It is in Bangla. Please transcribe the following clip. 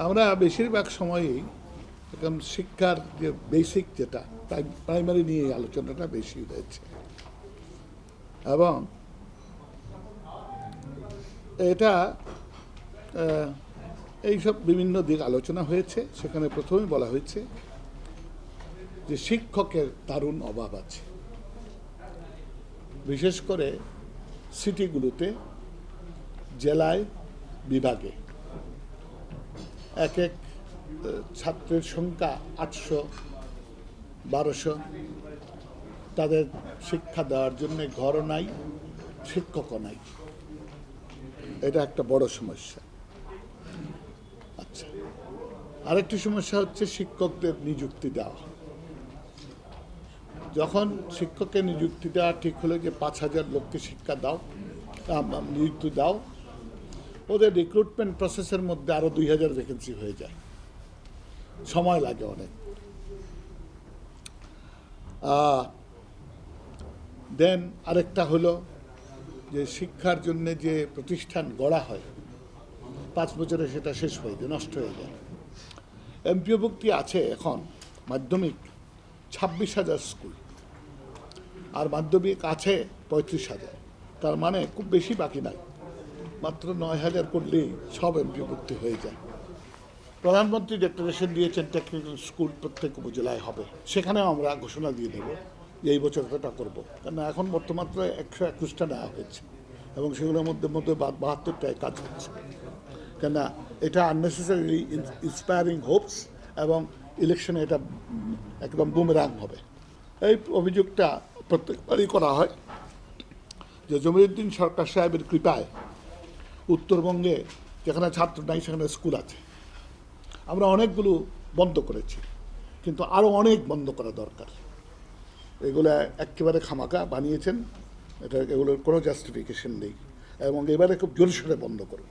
আমরা বেশিরভাগ সময়ই এখন শিক্ষার যে বেসিক যেটা প্রাইমারি নিয়ে আলোচনাটা বেশি হয়েছে এবং এটা এইসব বিভিন্ন দিক আলোচনা হয়েছে। সেখানে প্রথমেই বলা হয়েছে যে শিক্ষকের দারুণ অভাব আছে, বিশেষ করে সিটিগুলোতে, জেলায়, বিভাগে। এক এক ছাত্রের সংখ্যা 800-1200, তাদের শিক্ষা দেওয়ার জন্য ঘরও নাই, শিক্ষকও নাই। এটা একটা বড় সমস্যা। আচ্ছা, আরেকটি সমস্যা হচ্ছে শিক্ষকদের নিযুক্তি দেওয়া। যখন শিক্ষকের নিযুক্তি দেওয়া ঠিক হলো যে 5000 লোককে শিক্ষা দাও, নিযুক্তি দাও, ওদের রিক্রুটমেন্ট প্রসেসের মধ্যে আরও 2000 ভ্যাকেন্সি হয়ে যায়, সময় লাগে অনেক। দেন আরেকটা হলো যে শিক্ষার জন্য যে প্রতিষ্ঠান গড়া হয় 5 বছরে সেটা শেষ হয়ে যায়, নষ্ট হয়ে যায়। এমপিওভুক্তি আছে এখন মাধ্যমিক 26,000 স্কুল, আর মাধ্যমিক আছে 35,000। তার মানে খুব বেশি বাকি নাই, মাত্র 9,000 করলেই সব এমপিওভুক্তি হয়ে যায়। প্রধানমন্ত্রী ডিক্লারেশন দিয়েছেন টেকনিক্যাল স্কুল প্রত্যেক উপজেলায় হবে, সেখানেও আমরা ঘোষণা দিয়ে দেবো যে এই বছর এটা করবো। কেন এখন বর্তমাত্র 121টা নেওয়া হয়েছে এবং সেগুলোর মধ্যে 72টায় কাজ হচ্ছে। কেন এটা আননেসেসারি ইন্সপায়ারিং হোপস এবং ইলেকশনে এটা একদম বুমেরাং হবে। এই অভিযোগটা প্রত্যেকবারই করা হয় যে জমিরুদ্দিন সরকার সাহেবের কৃপায় উত্তরবঙ্গে যেখানে ছাত্র নাই সেখানে স্কুল আছে। আমরা অনেকগুলো বন্ধ করেছি, কিন্তু আরও অনেক বন্ধ করা দরকার। এগুলো একেবারে খামাকা বানিয়েছেন, এগুলোর কোনো জাস্টিফিকেশন নেই এবং এবারে খুব জোরসোরে বন্ধ করুন।